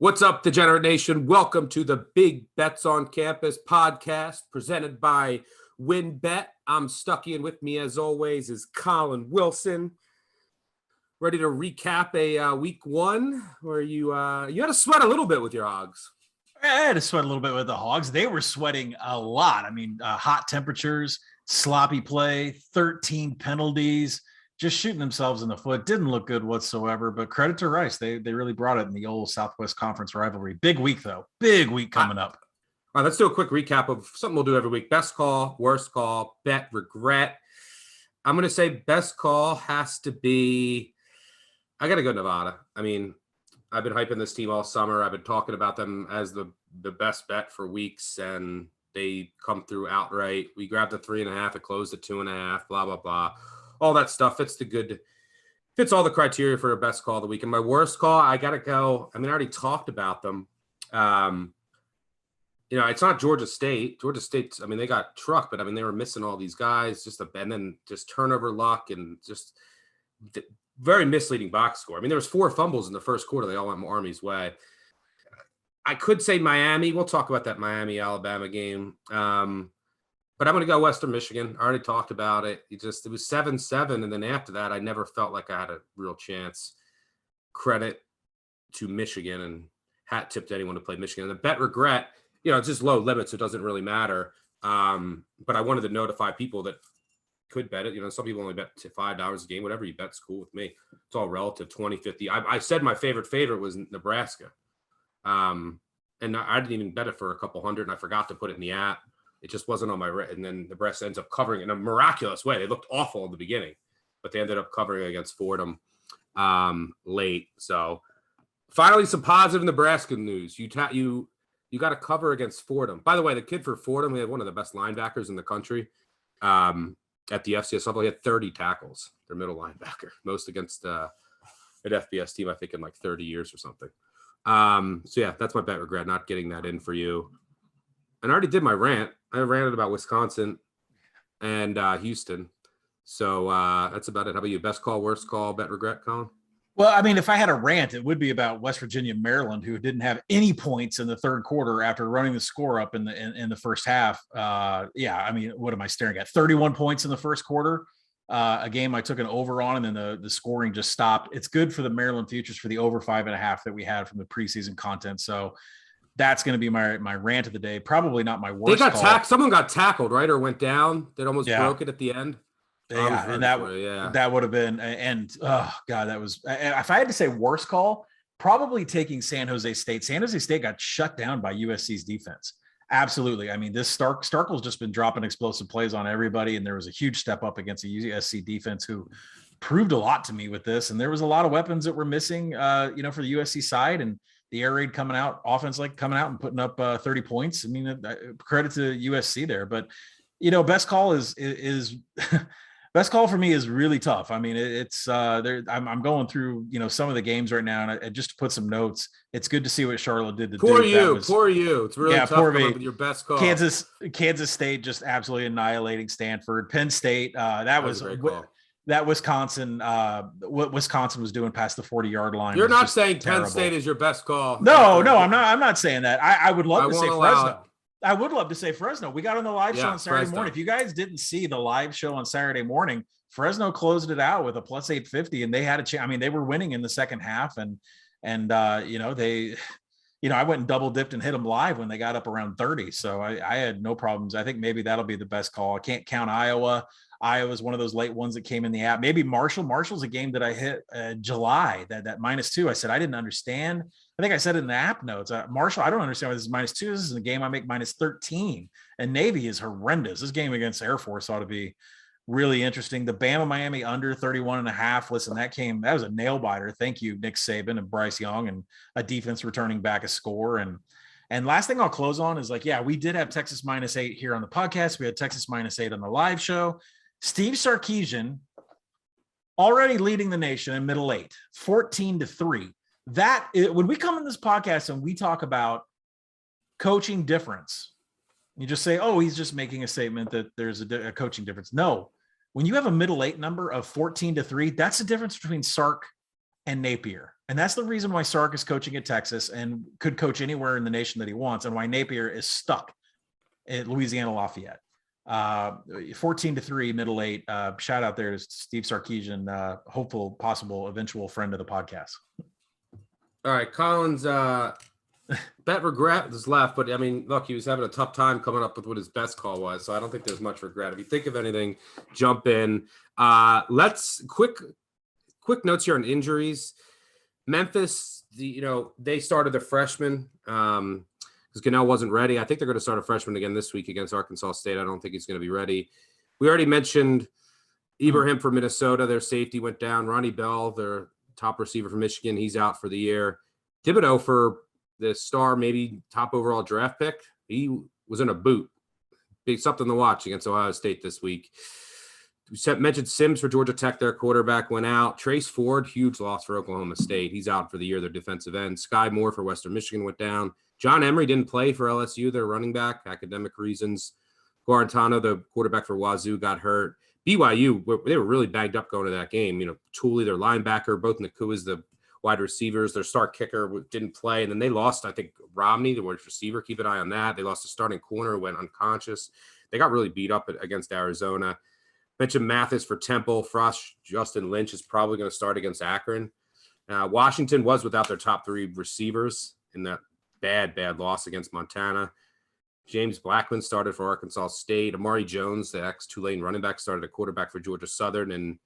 What's up, Degenerate Nation? Welcome to the Big Bets on Campus podcast presented by WinBet. I'm Stucky, and with me, as always, is Colin Wilson. Ready to recap a week one where you had to sweat a little bit with your Hogs. I had to sweat a little bit with the Hogs. They were sweating a lot. I mean, hot temperatures, sloppy play, 13 penalties, just shooting themselves in the foot. Didn't look good whatsoever, but credit to Rice. They really brought it in the old Southwest Conference rivalry. Big week, though. Big week coming up. All right, let's do a quick recap of something we'll do every week. Best call, worst call, bet, regret. I'm going to say best call has to be – I got to go Nevada. I mean, I've been hyping this team all summer. I've been talking about them as the best bet for weeks, and they come through outright. We grabbed the 3.5. It closed at 2.5, blah, blah, blah. All that stuff fits all the criteria for a best call of the week. And my worst call, I got to go. I mean, I already talked about them. It's not Georgia State. Georgia State, I mean, they got trucked, but I mean, they were missing all these guys, and then just turnover luck and just very misleading box score. I mean, there was 4 fumbles in the first quarter. They all went Army's way. I could say Miami. We'll talk about that Miami-Alabama game. But I'm going to go Western Michigan. I already talked about it. It was 7-7, and then after that, I never felt like I had a real chance. Credit to Michigan, and hat tip to anyone to play Michigan. And the bet regret, it's just low limit, so it doesn't really matter. But I wanted to notify people that could bet it. Some people only bet to $5 a game. Whatever you bet's cool with me. It's all relative, 20, 50. I said my favorite was Nebraska. And I didn't even bet it for a couple hundred, and I forgot to put it in the app. It just wasn't on my – and then Nebraska ends up covering in a miraculous way. They looked awful in the beginning, but they ended up covering against Fordham late. So finally some positive Nebraska news. You got to cover against Fordham. By the way, the kid for Fordham, we had one of the best linebackers in the country at the FCS level. He had 30 tackles, their middle linebacker, most against an FBS team, I think, in like 30 years or something. So, yeah, that's my bet regret, not getting that in for you. And I already did my rant. I ranted about Wisconsin and Houston. So that's about it. How about you? Best call, worst call, bet regret, Colin? Well, I mean, if I had a rant, it would be about West Virginia, Maryland, who didn't have any points in the third quarter after running the score up in the first half. I mean, what am I staring at? 31 points in the first quarter. A game I took an over on, and then the scoring just stopped. It's good for the Maryland futures for the over 5.5 that we had from the preseason content. So that's going to be my rant of the day. Probably not my worst. They got someone got tackled, right, or went down. They almost broke it at the end. Yeah, and that would have been. And oh god, that was. If I had to say worst call, probably taking San Jose State. San Jose State got shut down by USC's defense. Absolutely. I mean, this Starkel's just been dropping explosive plays on everybody, and there was a huge step up against a USC defense who proved a lot to me with this. And there was a lot of weapons that were missing, for the USC side, and the air raid coming out, offense coming out and putting up 30 points. I mean, credit to USC there, but best call is best call for me is really tough. I mean, it's there. I'm going through some of the games right now, and I just to put some notes. It's good to see what Charlotte did to poor you. It's really tough with your best call. Kansas State just absolutely annihilating Stanford. Penn State, that was a great call. That Wisconsin, what Wisconsin was doing past the 40-yard line. You're not saying terrible. Penn State is your best call. No, I'm not saying that. I would love to say Fresno. I would love to say Fresno. We got on the live show on Saturday morning. If you guys didn't see the live show on Saturday morning, Fresno closed it out with a plus 850, and they had a chance. I mean, they were winning in the second half, and I went and double dipped and hit them live when they got up around 30. So I had no problems. I think maybe that'll be the best call. I can't count Iowa. Iowa's one of those late ones that came in the app. Maybe Marshall's a game that I hit July, that -2. I said I didn't understand. I think I said it in the app notes. Marshall, I don't understand why this is -2. This is a game I make -13. And Navy is horrendous. This game against Air Force ought to be really interesting. The Bama-Miami under 31.5. Listen, that was a nail biter. Thank you, Nick Saban and Bryce Young, and a defense returning back a score. And last thing I'll close on is we did have Texas -8 here on the podcast. We had Texas -8 on the live show. Steve Sarkisian already leading the nation in middle 8, 14-3. When we come in this podcast and we talk about coaching difference, you just say, oh, he's just making a statement that there's a coaching difference. No, when you have a middle 8 number of 14-3, that's the difference between Sark and Napier. And that's the reason why Sark is coaching at Texas and could coach anywhere in the nation that he wants, and why Napier is stuck at Louisiana Lafayette. 14-3, middle eight. Shout out there to Steve Sarkisian, hopeful, possible, eventual friend of the podcast. All right, Collins, bet regret is left, but I mean, look, he was having a tough time coming up with what his best call was, so I don't think there's much regret. If you think of anything, jump in. Let's quick notes here on injuries. Memphis, they started a freshman because Gunnell wasn't ready. I think they're going to start a freshman again this week against Arkansas State. I don't think he's going to be ready. We already mentioned Ibrahim for Minnesota. Their safety went down. Ronnie Bell, their top receiver from Michigan, he's out for the year. Thibodeau for the star, maybe top overall draft pick. He was in a boot. Big something to watch against Ohio State this week. We mentioned Sims for Georgia Tech. Their quarterback went out. Trace Ford, huge loss for Oklahoma State. He's out for the year, their defensive end. Sky Moore for Western Michigan went down. John Emery didn't play for LSU, their running back, academic reasons. Guarantano, the quarterback for Wazoo, got hurt. BYU, they were really banged up going to that game. Tooley, their linebacker, both Nakua's the wide receivers. Their star kicker didn't play. And then they lost, I think, Romney, the wide receiver. Keep an eye on that. They lost a starting corner, went unconscious. They got really beat up against Arizona. Mentioned Mathis for Temple. Frost, Justin Lynch is probably going to start against Akron. Washington was without their top three receivers in that bad loss against Montana. James Blackman started for Arkansas State. Amari Jones, the ex-Tulane running back, started a quarterback for Georgia Southern. And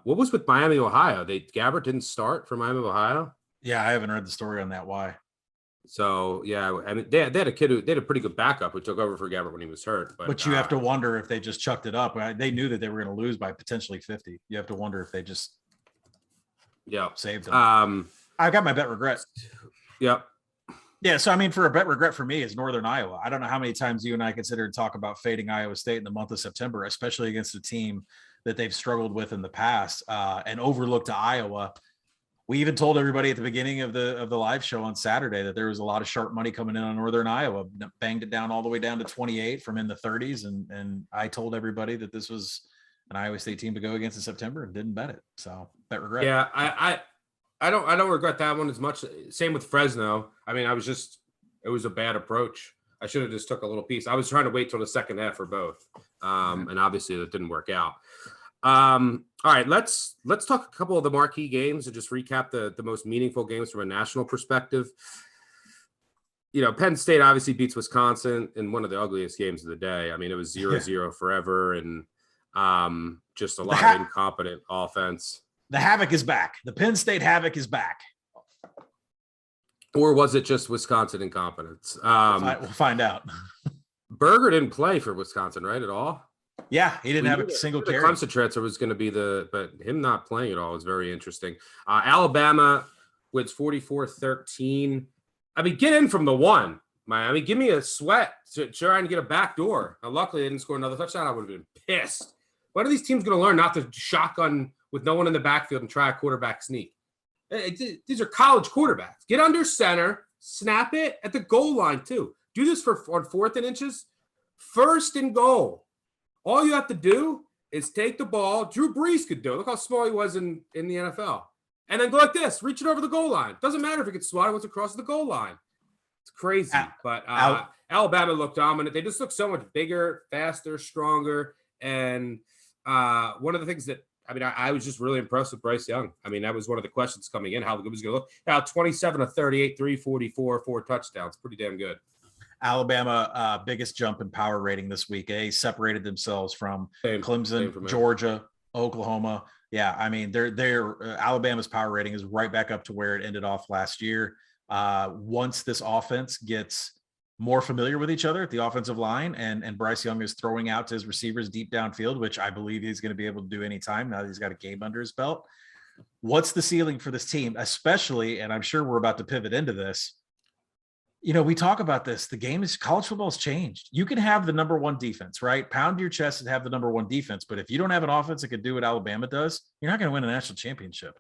what was with Miami, Ohio? Gabbert didn't start for Miami, Ohio? Yeah, I haven't read the story on that. Why? So, yeah, I mean, they had a kid they had a pretty good backup who took over for Gabbert when he was hurt. But you have to wonder if they just chucked it up. They knew that they were going to lose by potentially 50. You have to wonder if they just saved them. I got my bet regret. Yep. Yeah, so I mean, for a bet regret for me is Northern Iowa. I don't know how many times you and I considered talk about fading Iowa State in the month of September, especially against a team that they've struggled with in the past and overlooked to Iowa. We even told everybody at the beginning of the live show on Saturday that there was a lot of sharp money coming in on Northern Iowa, banged it down all the way down to 28 from in the 30s. And I told everybody that this was an Iowa State team to go against in September and didn't bet it. So bet regret. Yeah, I don't regret that one as much. Same with Fresno. I mean, it was a bad approach. I should have just took a little piece. I was trying to wait till the second half for both. And obviously that didn't work out. All right, let's talk a couple of the marquee games and just recap the most meaningful games from a national perspective. Penn State obviously beats Wisconsin in one of the ugliest games of the day. I mean, it was 0-0 forever and just a lot of incompetent offense. The havoc is back. The Penn State havoc is back. Or was it just Wisconsin incompetence? We'll find out. Berger didn't play for Wisconsin, right, at all? Yeah, he didn't have a single carry. The Clemson transfer was going to be but him not playing at all is very interesting. Alabama wins 44-13. I mean, get in from the one, Miami. Give me a sweat to try and get a back door. Now, luckily, they didn't score another touchdown. I would have been pissed. When are these teams going to learn not to shotgun with no one in the backfield and try a quarterback sneak? These are college quarterbacks. Get under center, snap it at the goal line, too. Do this on 4th and inches. 1st and goal. All you have to do is take the ball. Drew Brees could do it. Look how small he was in the NFL. And then go like this, reach it over the goal line. Doesn't matter if it gets swatted once across the goal line. It's crazy. But Alabama looked dominant. They just look so much bigger, faster, stronger. And one of the things that, I was just really impressed with Bryce Young. I mean, that was one of the questions coming in, how good was going to look. Now, 27 of 38, 344, 4 touchdowns. Pretty damn good. Alabama, biggest jump in power rating this week. They separated themselves from Clemson, Georgia, Oklahoma. Yeah, I mean, Alabama's power rating is right back up to where it ended off last year. Once this offense gets more familiar with each other at the offensive line, and Bryce Young is throwing out to his receivers deep downfield, which I believe he's going to be able to do anytime now that he's got a game under his belt. What's the ceiling for this team, especially, and I'm sure we're about to pivot into this, we talk about this. College football's changed. You can have the number one defense, right? Pound your chest and have the number one defense. But if you don't have an offense that can do what Alabama does, you're not going to win a national championship.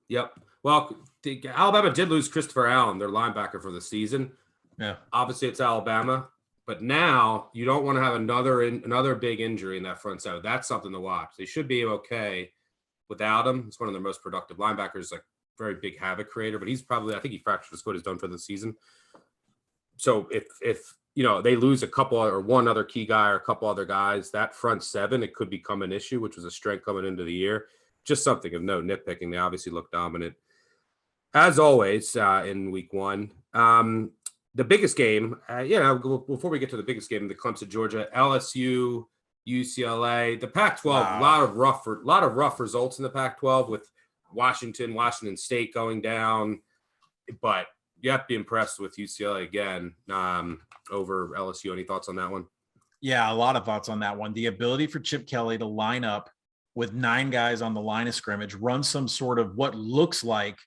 Yep. Well, Alabama did lose Christopher Allen, their linebacker, for the season. Yeah. Obviously, it's Alabama. But now you don't want to have another big injury in that front seven. That's something to watch. They should be okay without him. He's one of their most productive linebackers, like very big havoc creator, but he's probably, I think he fractured his foot, is done for the season. So if they lose a couple or one other key guy or a couple other guys, that front seven, it could become an issue, which was a strength coming into the year. Just something of no nitpicking. They obviously look dominant as always in week one. The biggest game, before we get to the biggest game, the Clemson, Georgia, LSU, UCLA, the Pac-12, Wow. a lot of rough results in the Pac-12 with Washington State going down, but you have to be impressed with UCLA again over LSU. Any thoughts on that one? Yeah, a lot of thoughts on that one. The ability for Chip Kelly to line up with 9 guys on the line of scrimmage, run some sort of what looks like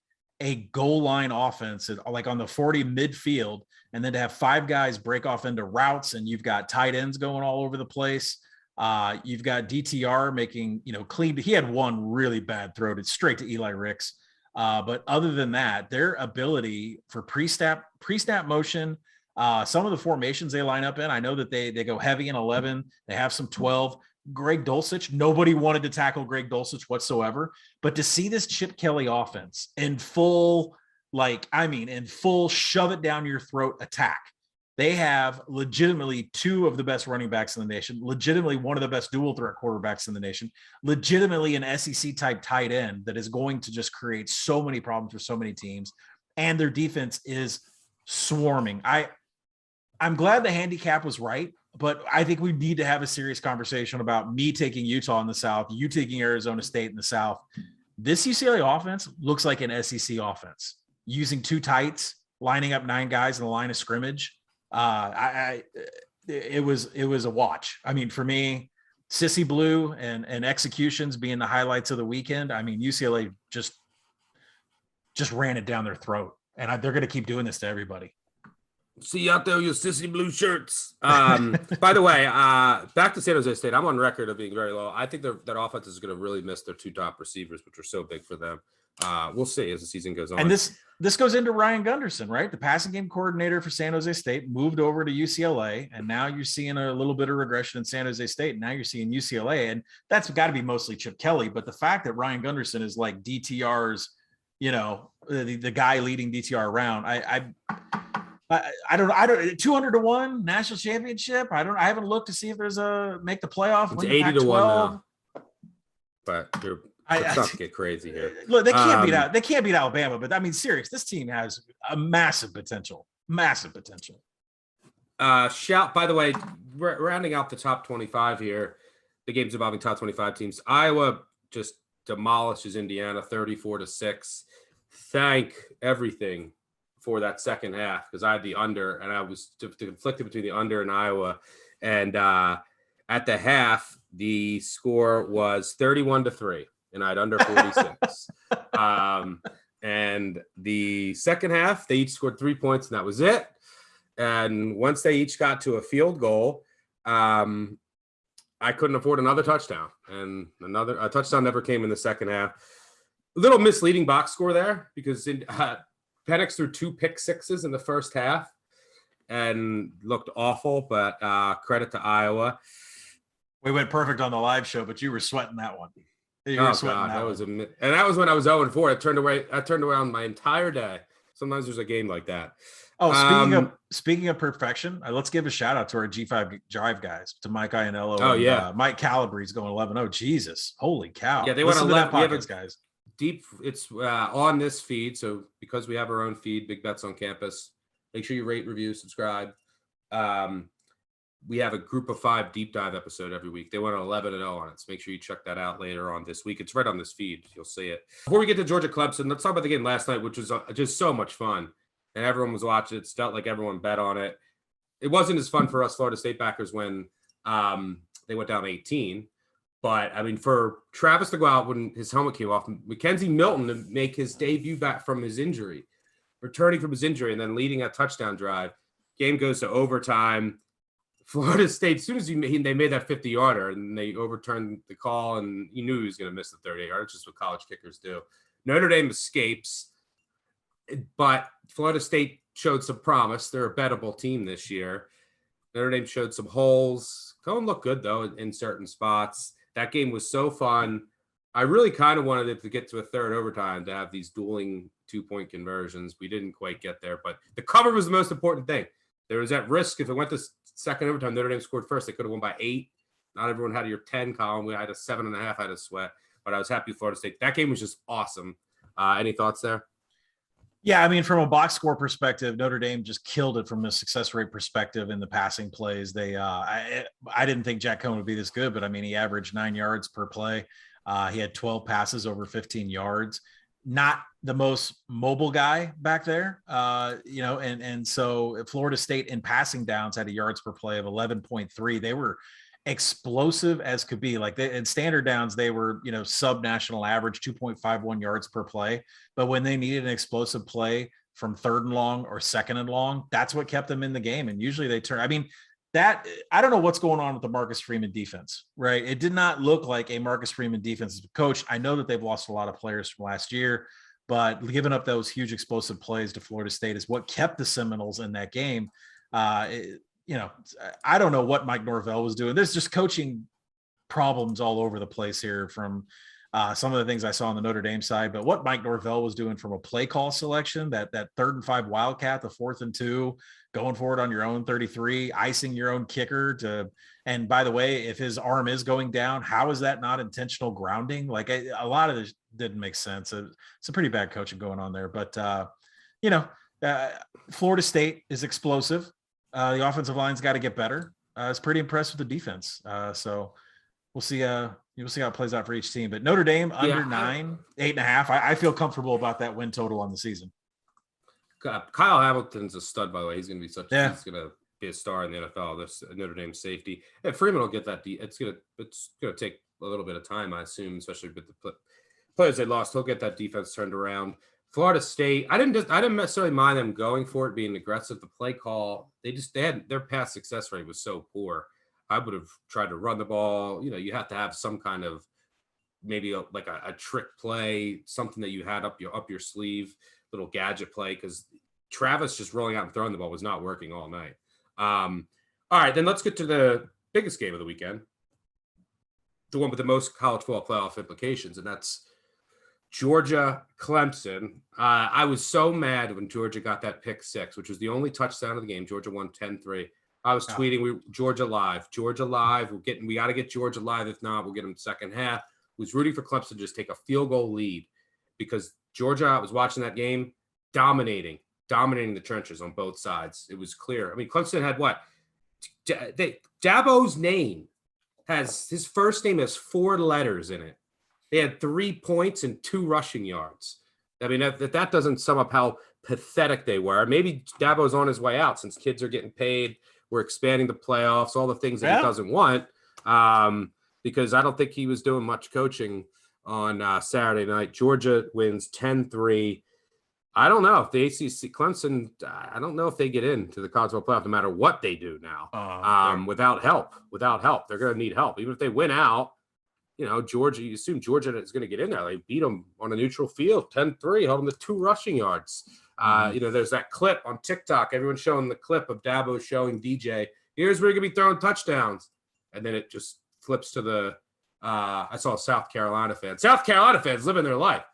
a goal line offense, like on the 40 midfield, and then to have 5 guys break off into routes, and you've got tight ends going all over the place. You've got DTR making, clean. He had one really bad throw to straight to Eli Ricks. But other than that, their ability for pre-snap motion, some of the formations they line up in, I know that they go heavy in 11. They have some 12. Greg Dulcich, nobody wanted to tackle Greg Dulcich whatsoever. But to see this Chip Kelly offense in full shove it down your throat attack. They have legitimately 2 of the best running backs in the nation, legitimately one of the best dual threat quarterbacks in the nation, legitimately an SEC type tight end that is going to just create so many problems for so many teams. And their defense is swarming. I'm glad the handicap was right, but I think we need to have a serious conversation about me taking Utah in the South, you taking Arizona State in the South. This UCLA offense looks like an SEC offense, using 2 tights, lining up 9 guys in the line of scrimmage. It was a watch. I mean, for me, Sissy Blue and executions being the highlights of the weekend. I mean, UCLA just ran it down their throat, and they're going to keep doing this to everybody. See you out there with your Sissy Blue shirts. By the way, back to San Jose State. I'm on record of being very low. I think that offense is going to really miss their 2 top receivers, which are so big for them. We'll see as the season goes on. And this goes into Ryan Gunderson, right? The passing game coordinator for San Jose State moved over to UCLA, and now you're seeing a little bit of regression in San Jose State. And now you're seeing UCLA, and that's got to be mostly Chip Kelly. But the fact that Ryan Gunderson is like DTR's, the guy leading DTR around, I don't 200 to 1 national championship. I haven't looked to see if there's a make the playoff. It's 80 to 1 now. But let's not get crazy here. Look, they can't beat Alabama, but I mean, serious. This team has a massive potential. Massive potential. By the way, rounding out the top 25 here, the games involving top 25 teams. Iowa just demolishes Indiana 34-6. Thank everything for that second half, because I had the under, and I was conflicted between the under and Iowa. And at the half, the score was 31-3, and I had under 46. And the second half, they each scored 3 points, and that was it. And once they each got to a field goal, I couldn't afford another touchdown, and a touchdown never came in the second half. A little misleading box score there, because Penix threw 2 pick sixes in the first half and looked awful, but credit to Iowa. We went perfect on the live show, but you were sweating that one. That was and that was when I was 0-4. I turned around my entire day. Sometimes there's a game like that. Oh, speaking of perfection, let's give a shout out to our G5 Drive guys, to Mike Iannello. Mike Calabrese going 11-0. Jesus, holy cow! Yeah, they went 11 podcasts, guys. Deep. It's on this feed, so because we have our own feed, Big Bets on Campus. Make sure you rate, review, subscribe. We have a group of 5 deep dive episode every week. They went 11-0 on it, so make sure you check that out later on this week. It's right on this feed. You'll see it. Before we get to Georgia Clemson, let's talk about the game last night, which was just so much fun, and everyone was watching it. It felt like everyone bet on it. It wasn't as fun for us Florida State backers when they went down 18. But, I mean, for Travis to go out when his helmet came off, Mackenzie Milton to make his debut back from his injury, returning from his injury, and then leading a touchdown drive. Game goes to overtime. Florida State, as soon as they made that 50-yarder, and they overturned the call, and he knew he was going to miss the 38-yarder. It's just what college kickers do. Notre Dame escapes, but Florida State showed some promise. They're a bettable team this year. Notre Dame showed some holes. Cohen looked good, though, in certain spots. That game was so fun. I really kind of wanted it to get to a third overtime to have these dueling 2-point conversions. We didn't quite get there, but the cover was the most important thing. There was that risk if it went to second overtime, Notre Dame scored first. They could have won by 8. Not everyone had your 10 column. We had a 7.5. I had a sweat, but I was happy Florida State. That game was just awesome. Any thoughts there? Yeah, I mean, from a box score perspective, Notre Dame just killed it from a success rate perspective in the passing plays. I didn't think Jack Cohn would be this good, but I mean, he averaged 9 yards per play. He had 12 passes over 15 yards. Not the most mobile guy back there, and so Florida State in passing downs had a yards per play of 11.3. They were explosive as could be. Like in standard downs, they were, sub national average, 2.51 yards per play. But when they needed an explosive play from third and long or second and long, that's what kept them in the game. And usually they turn. I mean, that I don't know what's going on with the Marcus Freeman defense, right? It did not look like a Marcus Freeman defensive coach. I know that they've lost a lot of players from last year, but giving up those huge explosive plays to Florida State is what kept the Seminoles in that game. I don't know what Mike Norvell was doing. There's just coaching problems all over the place here from some of the things I saw on the Notre Dame side, but what Mike Norvell was doing from a play call selection, that 3rd and 5 Wildcat, the 4th and 2, going forward on your own 33, icing your own kicker and by the way, if his arm is going down, how is that not intentional grounding? Like a lot of this didn't make sense. It's a pretty bad coaching going on there, but Florida State is explosive. The offensive line's got to get better. I was pretty impressed with the defense. So we'll see. You'll see how it plays out for each team. But Notre Dame under 9, 8.5. I feel comfortable about that win total on the season. Kyle Hamilton's a stud, by the way. He's going to be he's going to be a star in the NFL. This Notre Dame safety. And Freeman will get that. It's going to take a little bit of time, I assume, especially with the players they lost. He'll get that defense turned around. Florida State, I didn't necessarily mind them going for it, being aggressive. The play call, they had their pass success rate was so poor. I would have tried to run the ball. You have to have some kind of maybe a trick play, something that you had up your sleeve, little gadget play, because Travis just rolling out and throwing the ball was not working all night. All right, then let's get to the biggest game of the weekend, the one with the most college football playoff implications, and that's Georgia, Clemson. I was so mad when Georgia got that pick 6, which was the only touchdown of the game. Georgia won 10-3. I was tweeting, Georgia live. We got to get Georgia live. If not, we'll get them second half. Was rooting for Clemson to just take a field goal lead because Georgia, I was watching that game, dominating the trenches on both sides. It was clear. I mean, Clemson had what? Dabo's name his first name has 4 letters in it. They had 3 points and 2 rushing yards. I mean, that doesn't sum up how pathetic they were. Maybe Dabo's on his way out since kids are getting paid. We're expanding the playoffs, all the things that he doesn't want, because I don't think he was doing much coaching on Saturday night. Georgia wins 10-3. I don't know if the ACC Clemson, I don't know if they get into the college football playoff no matter what they do now. Without help. They're going to need help. Even if they win out, Georgia, you assume Georgia is going to get in there. They beat them on a neutral field, 10-3, held them to 2 rushing yards. There's that clip on TikTok. Everyone's showing the clip of Dabo showing DJ, here's where you're going to be throwing touchdowns. And then it just flips to I saw South Carolina fans. South Carolina fans living their life.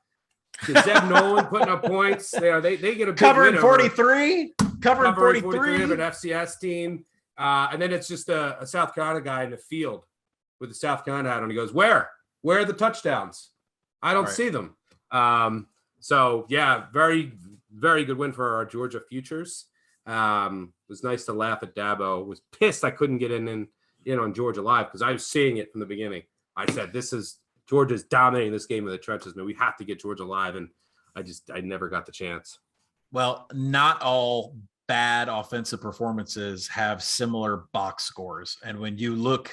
Zeb Nolan putting up points. They get a big covering 43. Covering 43 of an FCS team. And then it's just a South Carolina guy in the field with the South Carolina hat on. He goes, where are the touchdowns? I don't see them. So yeah, very, very good win for our Georgia futures. It was nice to laugh at Dabo. Was pissed I couldn't get in on Georgia Live because I was seeing it from the beginning. I said, Georgia's dominating this game in the trenches, man. We have to get Georgia Live, and I never got the chance. Well, not all bad offensive performances have similar box scores. And when you look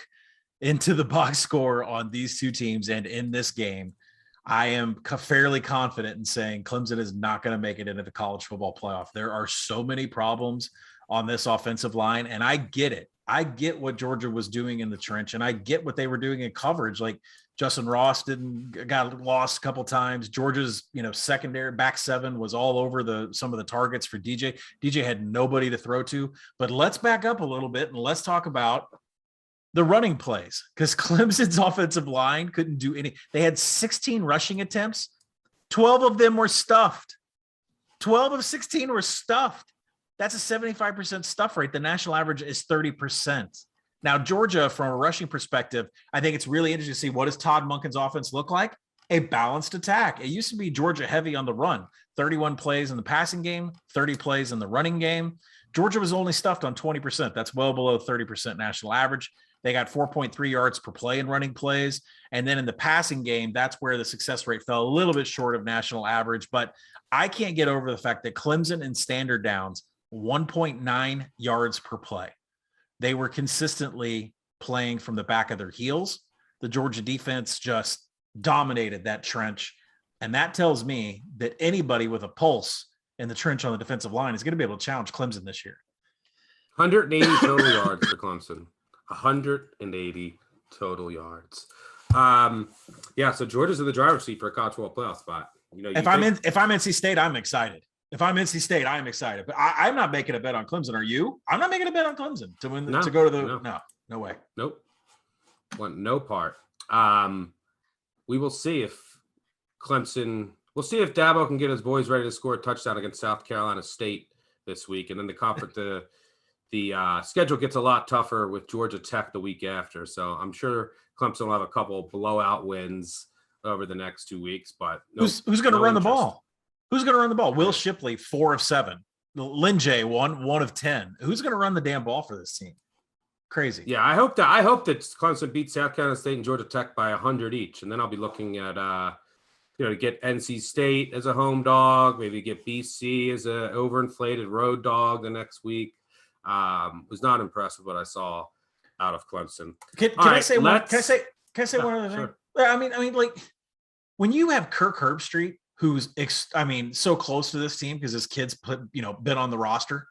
into the box score on these two teams and in this game, I am fairly confident in saying Clemson is not going to make it into the college football playoff. There are so many problems on this offensive line, and I get it. I get what Georgia was doing in the trench, and I get what they were doing in coverage. Like Justin Ross got lost a couple times. Georgia's, secondary back 7 was all over some of the targets for DJ. DJ had nobody to throw to. But let's back up a little bit and let's talk about the running plays, because Clemson's offensive line couldn't do any. They had 16 rushing attempts. 12 of them were stuffed. 12 of 16 were stuffed. That's a 75% stuff rate. The national average is 30%. Now, Georgia, from a rushing perspective, I think it's really interesting to see what does Todd Monken's offense look like? A balanced attack. It used to be Georgia heavy on the run, 31 plays in the passing game, 30 plays in the running game. Georgia was only stuffed on 20%. That's well below 30% national average. They got 4.3 yards per play in running plays. And then in the passing game, that's where the success rate fell a little bit short of national average. But I can't get over the fact that Clemson in standard downs, 1.9 yards per play. They were consistently playing from the back of their heels. The Georgia defense just dominated that trench. And that tells me that anybody with a pulse in the trench on the defensive line is going to be able to challenge Clemson this year. 180 total yards for Clemson. 180 total yards. Yeah, so Georgia's in the driver's seat for a college football playoff spot. If I'm NC State, I'm excited. If I'm NC State, I'm excited. But I'm not making a bet on Clemson. Are you? I'm not making a bet on Clemson to win to go to the no way. Nope. Want no part. We will see if Clemson. We'll see if Dabo can get his boys ready to score a touchdown against South Carolina State this week, and then the schedule gets a lot tougher with Georgia Tech the week after. So I'm sure Clemson will have a couple blowout wins over the next 2 weeks. But who's going to run the ball? Who's going to run the ball? Will Shipley, 4 of 7. Lin Jay, 1 of 10. Who's going to run the damn ball for this team? Crazy. Yeah, I hope that Clemson beats South Carolina State and Georgia Tech by 100 each, and then I'll be looking at to get NC State as a home dog, maybe get BC as a overinflated road dog the next week. Was not impressed with what I saw out of Clemson. Can I say one other thing? Sure. I mean, like when you have Kirk Herbstreit, who's so close to this team because his kids been on the roster.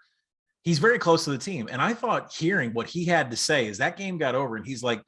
He's very close to the team. And I thought hearing what he had to say as that game got over and he's like,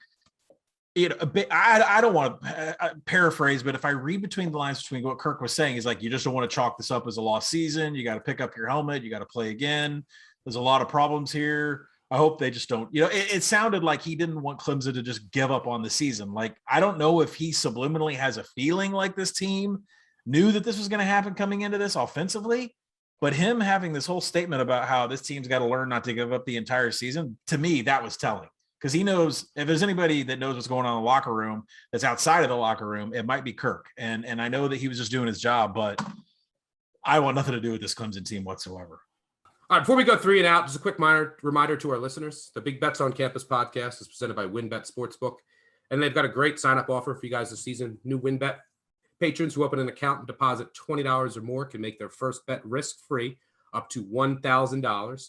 I don't want to paraphrase, but if I read between the lines between what Kirk was saying, he's like, you just don't want to chalk this up as a lost season. You got to pick up your helmet. You got to play again. There's a lot of problems here. I hope they just don't, it sounded like he didn't want Clemson to just give up on the season. Like, I don't know if he subliminally has a feeling like this team knew that this was going to happen coming into this offensively, but him having this whole statement about how this team's got to learn not to give up the entire season, to me, that was telling. Because he knows if there's anybody that knows what's going on in the locker room that's outside of the locker room, it might be Kirk. And I know that he was just doing his job, but I want nothing to do with this Clemson team whatsoever. All right, before we go 3 and out, just a quick reminder to our listeners. The Big Bets on Campus podcast is presented by WynnBET Sportsbook. And they've got a great sign-up offer for you guys this season. New WynnBET patrons who open an account and deposit $20 or more can make their first bet risk-free up to $1,000.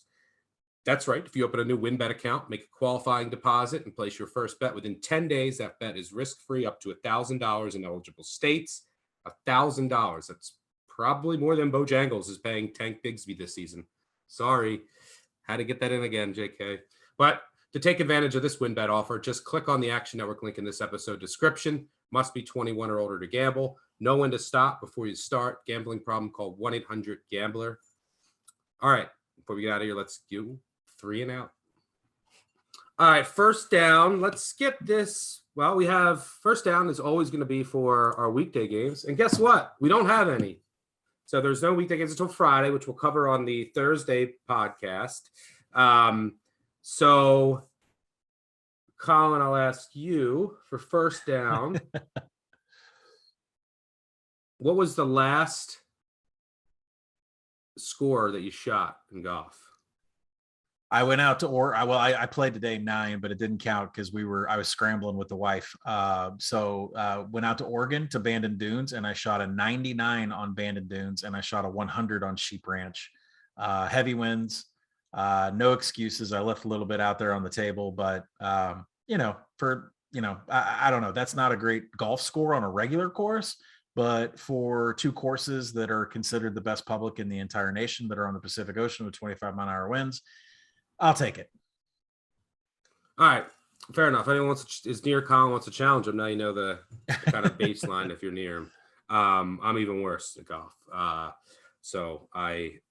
That's right. If you open a new WynnBET account, make a qualifying deposit, and place your first bet within 10 days, that bet is risk-free up to $1,000 in eligible states. $1,000. That's probably more than Bojangles is paying Tank Bigsby this season. Sorry. Had to get that in again, JK. But to take advantage of this WynnBET offer, just click on the Action Network link in this episode description. Must be 21 or older to gamble. Know when to stop before you start. Gambling problem, call 1-800-GAMBLER. All right. Before we get out of here, let's do 3 and out. All right. First down. Let's get this. Well, we have first down is always going to be for our weekday games. And guess what? We don't have any. So there's no weekday games until Friday, which we'll cover on the Thursday podcast. So, Colin, I'll ask you for first down. What was the last score that you shot in golf? I went out to I played today 9, but it didn't count because I was scrambling with the wife. So went out to Oregon to Bandon Dunes, and I shot a 99 on Bandon Dunes, and I shot a 100 on Sheep Ranch. Heavy winds, no excuses. I left a little bit out there on the table, but I don't know. That's not a great golf score on a regular course, but for 2 courses that are considered the best public in the entire nation that are on the Pacific Ocean with 25-mile-an-hour winds, I'll take it. All right. Fair enough. Anyone is near Colin wants to challenge him. Now you know the kind of baseline if you're near him. I'm even worse at golf. So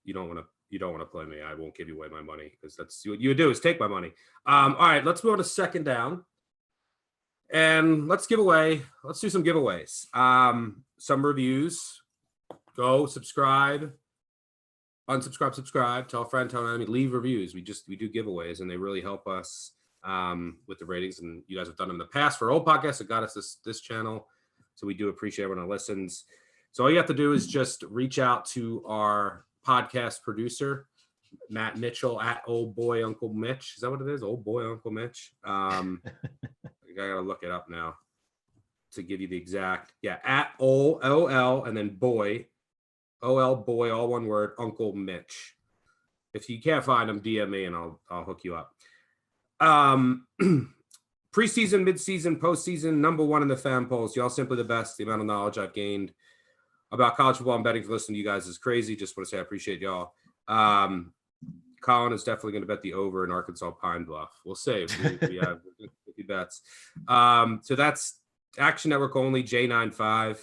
you don't want to you don't want to play me, I won't give you away my money, because that's what you would do, is take my money. All right, let's move on to second down. And let's do some giveaways. Some reviews. Go subscribe, unsubscribe, subscribe, tell a friend, tell an enemy, leave reviews. We do giveaways, and they really help us with the ratings. And you guys have done them in the past for old podcasts that got us this channel. So we do appreciate everyone that listens. So all you have to do is just reach out to our podcast producer, Matt Mitchell, at Old Boy Uncle Mitch. Is that what it is? Old Boy Uncle Mitch. I gotta look it up now to give you the exact. Yeah, at OL and then boy, OL boy, all one word, Uncle Mitch. If you can't find him, DM me and I'll hook you up. Preseason, midseason, postseason, number one in the fan polls. Y'all simply the best. The amount of knowledge I've gained about college football and betting for listening to you guys is crazy. Just want to say I appreciate y'all. Colin is definitely going to bet the over in Arkansas Pine Bluff. We'll save. We have 50 bets. So that's Action Network only, J95.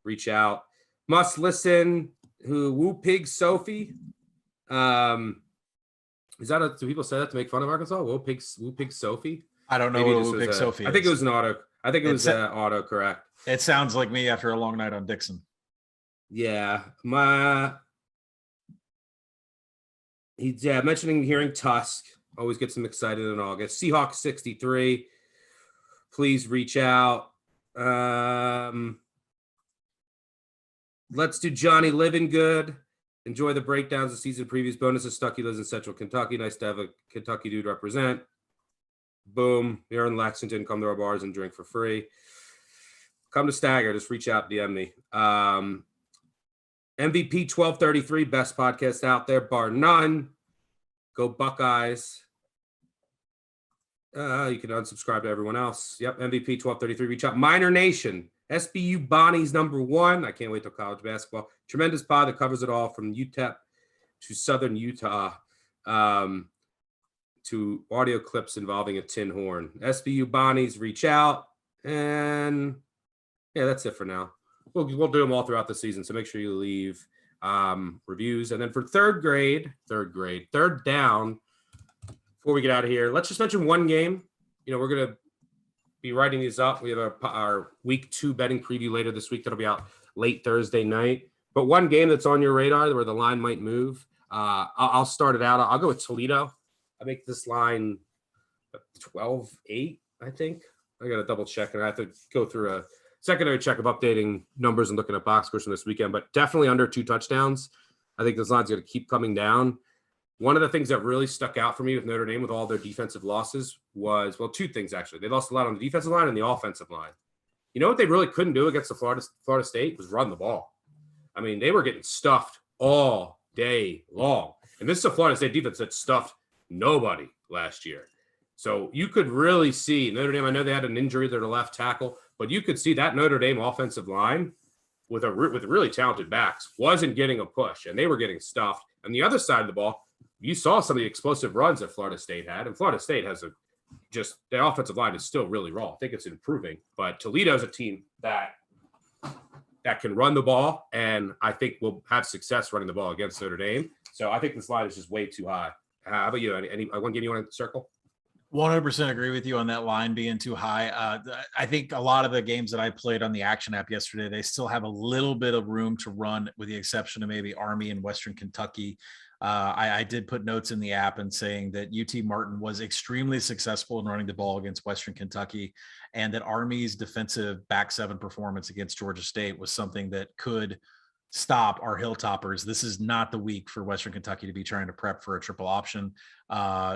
Reach out. Must listen. Woo Pig Sophie. Is that do people say that to make fun of Arkansas? Woo Pig Sophie. I don't know what Woo Pig Sophie is. I think it was an auto. I think it was auto correct. It sounds like me after a long night on Dixon. Yeah, he's mentioning hearing Tusk. Always gets him excited in August. Seahawks 63. Please reach out. Let's do Johnny Living Good. Enjoy the breakdowns of season previews. Bonuses. Stucky lives in Central Kentucky. Nice to have a Kentucky dude represent. Boom. You're in Lexington. Come to our bars and drink for free. Come to Stagger. Just reach out, DM me. MVP 1233, best podcast out there, bar none. Go Buckeyes. You can unsubscribe to everyone else. Yep, MVP 1233. Reach out. Minor Nation. SBU Bonnie's number one. I can't wait till college basketball. Tremendous pod that covers it all from UTEP to Southern Utah to audio clips involving a tin horn. SBU Bonnie's, reach out. And yeah, that's it for now. We'll do them all throughout the season, so make sure you leave reviews. And then for third down, before we get out of here, let's just mention one game. You know, we're going to be writing these up. We have our week 2 betting preview later this week. That'll be out late Thursday night. But one game that's on your radar where the line might move, I'll start it out. I'll go with Toledo. I make this line 12-8, I think. I got to double check, and I have to go through a secondary check of updating numbers and looking at box scores from this weekend, but definitely under 2 touchdowns. I think this line's going to keep coming down. One of the things that really stuck out for me with Notre Dame with all their defensive losses was, well, 2 things, actually. They lost a lot on the defensive line and the offensive line. You know what they really couldn't do against the Florida State was run the ball. I mean, they were getting stuffed all day long. And this is a Florida State defense that stuffed nobody last year. So you could really see Notre Dame. I know they had an injury to their left tackle, but you could see that Notre Dame offensive line with really talented backs wasn't getting a push, and they were getting stuffed. And the other side of the ball, you saw some of the explosive runs that Florida State had, and Florida State has their offensive line is still really raw. I think it's improving, but Toledo's a team that can run the ball, and I think will have success running the ball against Notre Dame. So I think this line is just way too high. How about you? Any one game you want to circle? 100% agree with you on that line being too high. I think a lot of the games that I played on the Action app yesterday, they still have a little bit of room to run, with the exception of maybe Army and Western Kentucky. I did put notes in the app and saying that UT Martin was extremely successful in running the ball against Western Kentucky, and that Army's defensive back 7 performance against Georgia State was something that could stop our Hilltoppers. This is not the week for Western Kentucky to be trying to prep for a triple option.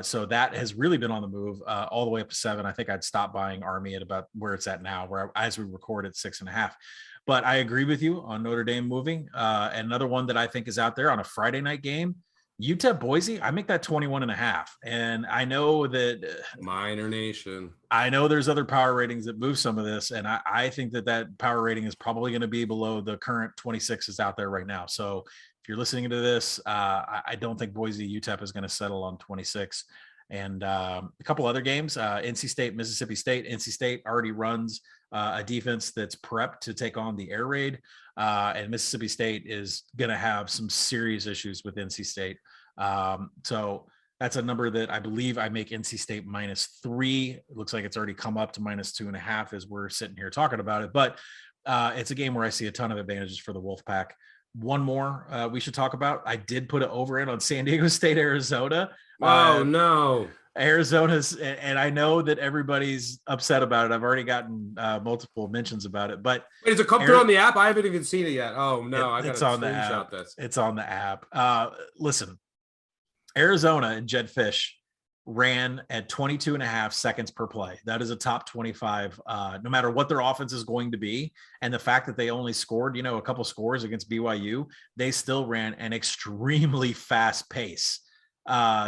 So that has really been on the move all the way up to 7. I think I'd stop buying Army at about where it's at now, where as we record at 6.5. But I agree with you on Notre Dame moving. Another one that I think is out there on a Friday night game, UTEP Boise, I make that 21.5. And I know that Minor Nation. I know there's other power ratings that move some of this. And I think that power rating is probably going to be below the current 26 is out there right now. So if you're listening to this, I don't think Boise UTEP is going to settle on 26. And a couple other games, NC State, Mississippi State. NC State already runs a defense that's prepped to take on the air raid. And Mississippi State is going to have some serious issues with NC State. So that's a number that I believe I make NC State -3. It looks like it's already come up to -2.5 as we're sitting here talking about it. But it's a game where I see a ton of advantages for the Wolfpack. One more we should talk about. I did put it over in on San Diego State, Arizona. Oh, no. Arizona's, and I know that everybody's upset about it. I've already gotten multiple mentions about it. But wait, does it come through on the app? I haven't even seen it yet. Oh, no. I got to screenshot this. It's on the app. Listen, Arizona and Jed Fish ran at 22.5 seconds per play. That is a top 25, no matter what their offense is going to be. And the fact that they only scored, a couple scores against BYU, they still ran an extremely fast pace.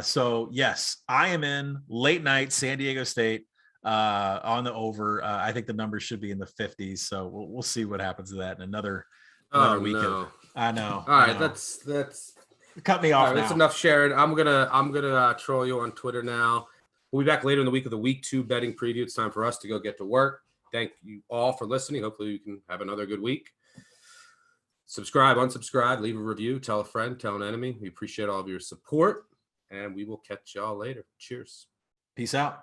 So yes, I am in late night San Diego State on the over. I think the numbers should be in the 50s. So we'll see what happens to that in another week. No. I know. All right. That's cut me off. Right, that's enough, Sharon. I'm gonna troll you on Twitter now. We'll be back later in the week with a week 2 betting preview. It's time for us to go get to work. Thank you all for listening. Hopefully you can have another good week. Subscribe, unsubscribe, leave a review, tell a friend, tell an enemy. We appreciate all of your support, and we will catch y'all later. Cheers. Peace out.